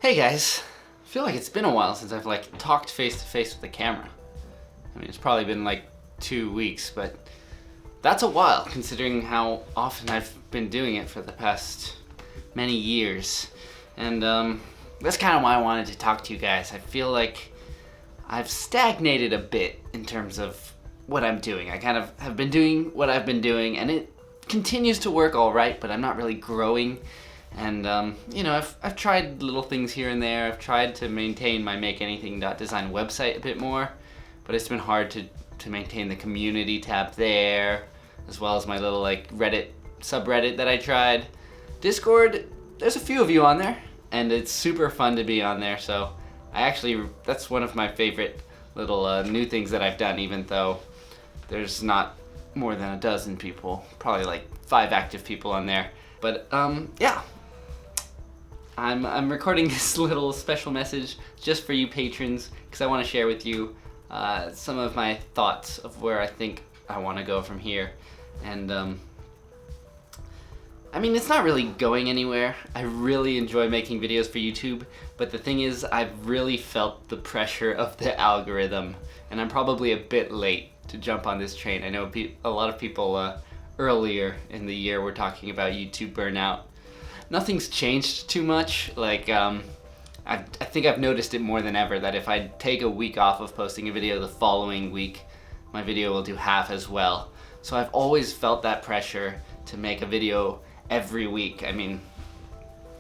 Hey guys, I feel like it's been a while since I've talked face to face with the camera. I mean, it's probably been like 2 weeks, but that's a while considering how often I've been doing it for the past many years. And that's kind of why I wanted to talk to you guys. I feel like I've stagnated a bit in terms of what I'm doing. I kind of have been doing what I've been doing, and it continues to work all right, but I'm not really growing. And I've tried little things here and there. I've tried to maintain my MakeAnything.design website a bit more, but it's been hard to maintain the community tab there, as well as my little Reddit subreddit that I tried. Discord, there's a few of you on there, and it's super fun to be on there. So that's one of my favorite little new things that I've done, even though there's not more than a dozen people, probably like 5 active people on there. But yeah. I'm recording this little special message just for you patrons because I want to share with you some of my thoughts of where I think I want to go from here. And I mean, it's not really going anywhere. I really enjoy making videos for YouTube, but the thing is, I've really felt the pressure of the algorithm, and I'm probably a bit late to jump on this train. I know a lot of people earlier in the year were talking about YouTube burnout. Nothing's changed too much. I think I've noticed it more than ever that if I take a week off of posting a video, the following week my video will do half as well. So I've always felt that pressure to make a video every week. I mean,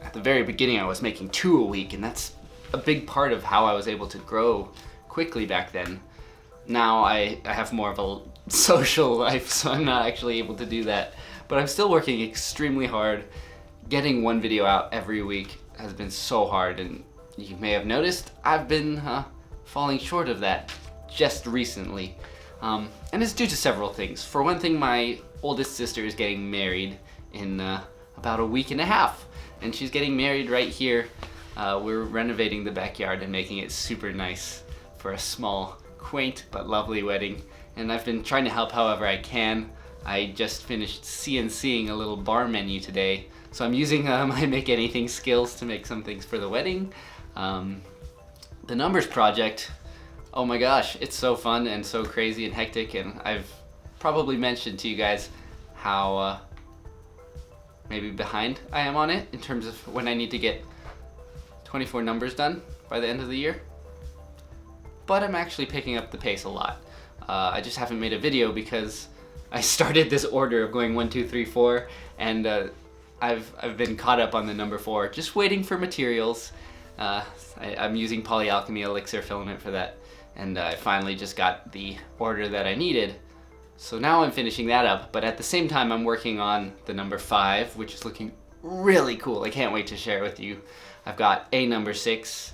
at the very beginning I was making 2 a week, and that's a big part of how I was able to grow quickly back then. Now I have more of a social life, so I'm not actually able to do that. But I'm still working extremely hard. Getting 1 video out every week has been so hard, and you may have noticed I've been falling short of that just recently. And it's due to several things. For one thing, my oldest sister is getting married in about a week and a half, and she's getting married right here. We're renovating the backyard and making it super nice for a small, quaint but lovely wedding, and I've been trying to help however I can. I just finished CNCing a little bar menu today, so I'm using my Make Anything skills to make some things for the wedding. The numbers project, oh my gosh, it's so fun and so crazy and hectic, and I've probably mentioned to you guys how maybe behind I am on it in terms of when I need to get 24 numbers done by the end of the year. But I'm actually picking up the pace a lot. I just haven't made a video because I started this order of going 1, 2, 3, 4, and I've been caught up on the number 4, just waiting for materials. I'm using polyalchemy elixir filament for that, and I finally just got the order that I needed. So now I'm finishing that up, but at the same time I'm working on the number 5, which is looking really cool. I can't wait to share it with you. I've got a number 6.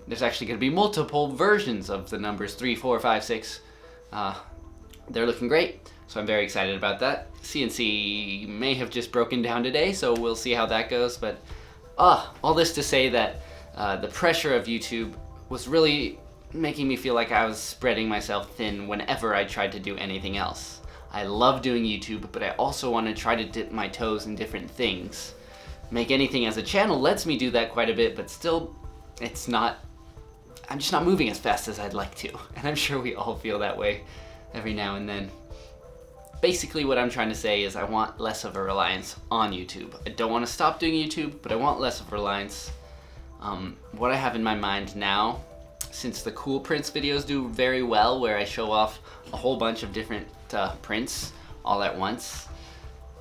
There's actually going to be multiple versions of the numbers 3, 4, 5, 6. They're looking great, so I'm very excited about that. CNC may have just broken down today, so we'll see how that goes. But all this to say that the pressure of YouTube was really making me feel like I was spreading myself thin whenever I tried to do anything else. I love doing YouTube, but I also want to try to dip my toes in different things. Make Anything as a channel lets me do that quite a bit, but still, I'm just not moving as fast as I'd like to. And I'm sure we all feel that way every now and then. Basically what I'm trying to say is I want less of a reliance on YouTube. I don't want to stop doing YouTube, but I want less of reliance. What I have in my mind now, since the cool prints videos do very well, where I show off a whole bunch of different prints all at once,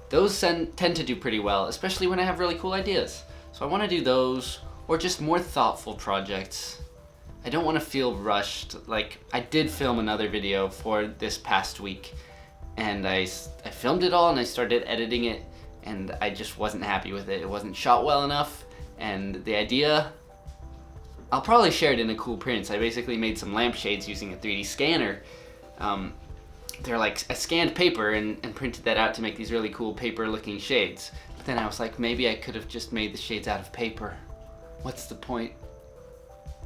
those tend to do pretty well, especially when I have really cool ideas. So I want to do those, or just more thoughtful projects. I don't want to feel rushed. Like, I did film another video for this past week, and I filmed it all and I started editing it, and I just wasn't happy with it. It wasn't shot well enough, and the idea, I'll probably share it in a cool prints. I basically made some lampshades using a 3D scanner. They're like a scanned paper and printed that out to make these really cool paper looking shades. But then I was like, maybe I could have just made the shades out of paper. What's the point?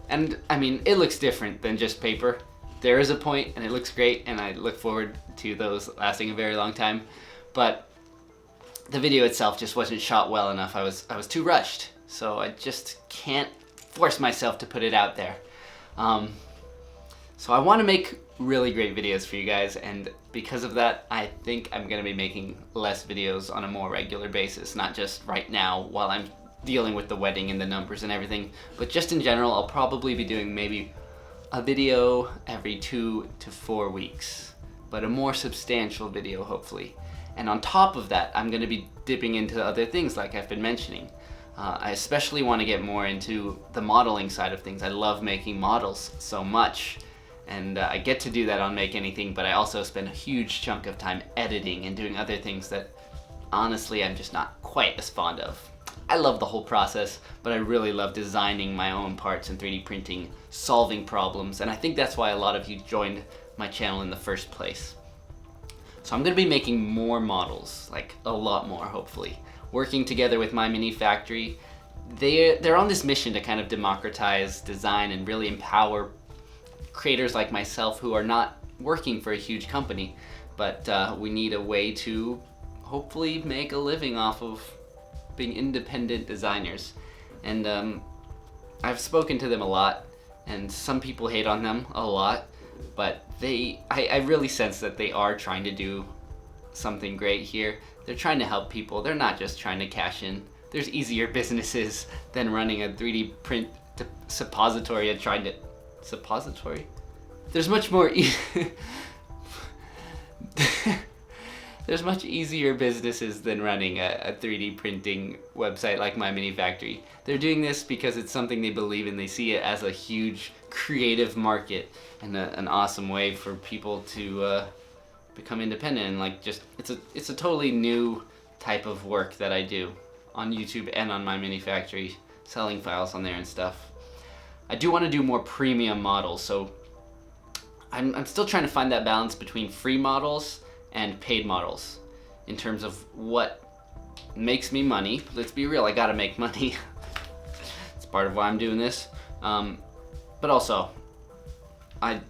And I mean, it looks different than just paper. There is a point, and it looks great, and I look forward to those lasting a very long time. But the video itself just wasn't shot well enough. I was too rushed. So I just can't force myself to put it out there. So I want to make really great videos for you guys, and because of that, I think I'm going to be making less videos on a more regular basis, not just right now while I'm dealing with the wedding and the numbers and everything, but just in general. I'll probably be doing maybe a video every 2 to 4 weeks, but a more substantial video hopefully. And on top of that, I'm going to be dipping into other things like I've been mentioning. I especially want to get more into the modeling side of things. I love making models so much, and I get to do that on Make Anything, but I also spend a huge chunk of time editing and doing other things that honestly I'm just not quite as fond of. I love the whole process, but I really love designing my own parts and 3D printing, solving problems, and I think that's why a lot of you joined my channel in the first place. So I'm going to be making more models, like a lot more hopefully. Working together with My Mini Factory, they're on this mission to kind of democratize design and really empower creators like myself who are not working for a huge company, but we need a way to hopefully make a living off of being independent designers. And I've spoken to them a lot, and some people hate on them a lot, but I really sense that they are trying to do something great here. They're trying to help people. They're not just trying to cash in. There's easier businesses than running a 3D print suppository and trying to... Suppository? There's much more... There's much easier businesses than running a 3D printing website like My Mini Factory. They're doing this because it's something they believe in. They see it as a huge creative market and an awesome way for people to become independent, and like just it's a totally new type of work that I do on YouTube and on My Mini Factory, selling files on there and stuff. I do want to do more premium models, so I'm still trying to find that balance between free models and paid models in terms of what makes me money. Let's be real, I gotta make money. It's part of why I'm doing this. But also, I've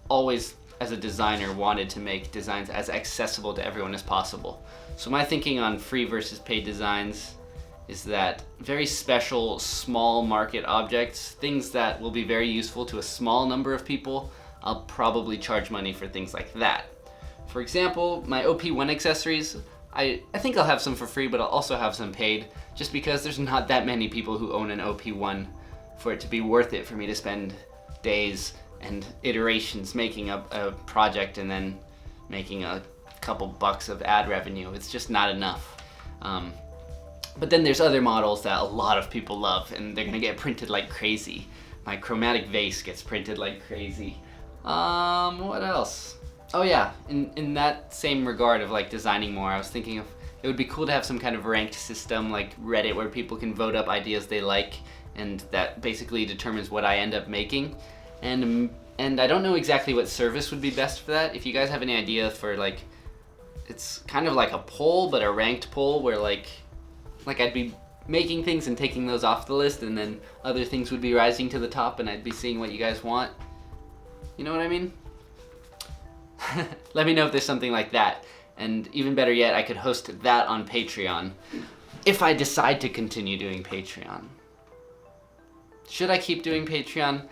always, as a designer, wanted to make designs as accessible to everyone as possible. So my thinking on free versus paid designs is that very special, small market objects, things that will be very useful to a small number of people, I'll probably charge money for things like that. For example, my OP1 accessories, I think I'll have some for free, but I'll also have some paid, just because there's not that many people who own an OP1 for it to be worth it for me to spend days and iterations making a project and then making a couple bucks of ad revenue. It's just not enough. But then there's other models that a lot of people love, and they're gonna get printed like crazy. My chromatic vase gets printed like crazy. What else? Oh yeah, in that same regard of like designing more, I was thinking of it would be cool to have some kind of ranked system like Reddit where people can vote up ideas they like, and that basically determines what I end up making. And I don't know exactly what service would be best for that. If you guys have any idea for like, it's kind of like a poll, but a ranked poll where like I'd be making things and taking those off the list, and then other things would be rising to the top, and I'd be seeing what you guys want. You know what I mean? Let me know if there's something like that. And even better yet, I could host that on Patreon if I decide to continue doing Patreon. Should I keep doing Patreon?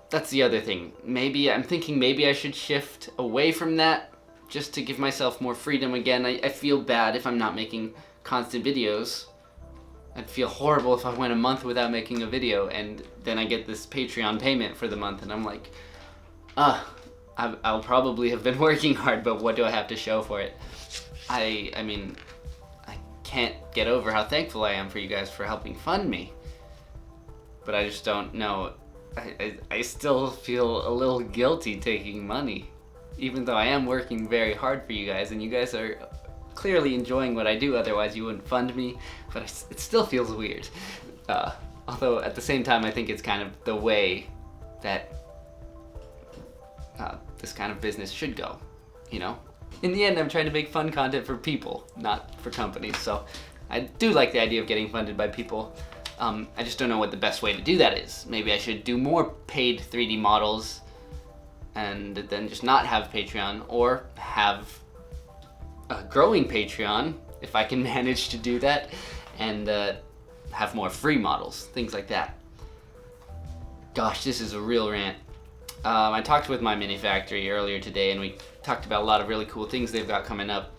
That's the other thing. I'm thinking maybe I should shift away from that just to give myself more freedom again. I feel bad if I'm not making constant videos. I'd feel horrible if I went a month without making a video and then I get this Patreon payment for the month and I'm like, I'll probably have been working hard, but what do I have to show for it? I mean, I can't get over how thankful I am for you guys for helping fund me. But I just don't know. I still feel a little guilty taking money, even though I am working very hard for you guys, and you guys are clearly enjoying what I do, otherwise you wouldn't fund me, but it still feels weird. Although at the same time, I think it's kind of the way that this kind of business should go, you know? In the end, I'm trying to make fun content for people, not for companies, so I do like the idea of getting funded by people. I just don't know what the best way to do that is. Maybe I should do more paid 3D models and then just not have Patreon, or have a growing Patreon, if I can manage to do that, and have more free models, things like that. Gosh, this is a real rant. I talked with My Mini Factory earlier today, and we talked about a lot of really cool things they've got coming up.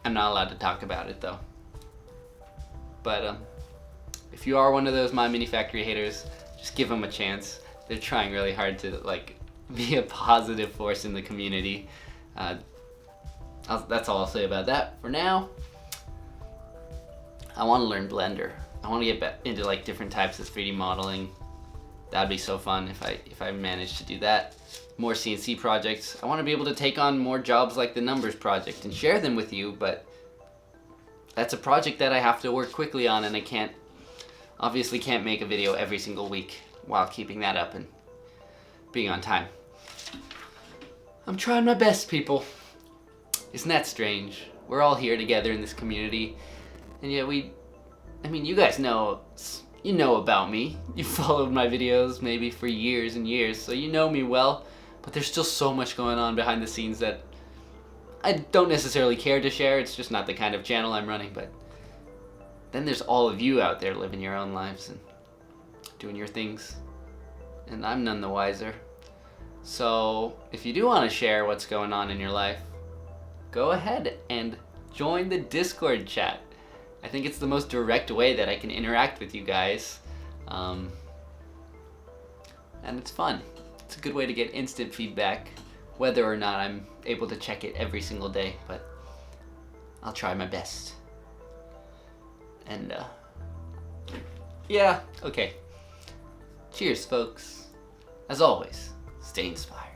I'm not allowed to talk about it though. But if you are one of those My Mini Factory haters, just give them a chance. They're trying really hard to be a positive force in the community. That's all I'll say about that for now. I want to learn Blender. I want to get into different types of 3D modeling. That'd be so fun if I managed to do that. More CNC projects. I want to be able to take on more jobs like the Numbers project and share them with you, but that's a project that I have to work quickly on, and I obviously can't make a video every single week while keeping that up and being on time. I'm trying my best, people. Isn't that strange? We're all here together in this community, and yet you guys know, you know about me. You followed my videos maybe for years and years, so you know me well, but there's still so much going on behind the scenes that I don't necessarily care to share. It's just not the kind of channel I'm running, but then there's all of you out there living your own lives and doing your things, and I'm none the wiser. So if you do want to share what's going on in your life, go ahead and join the Discord chat. I think it's the most direct way that I can interact with you guys. And it's fun. It's a good way to get instant feedback, whether or not I'm able to check it every single day, but I'll try my best. And yeah, okay. Cheers, folks. As always, stay inspired.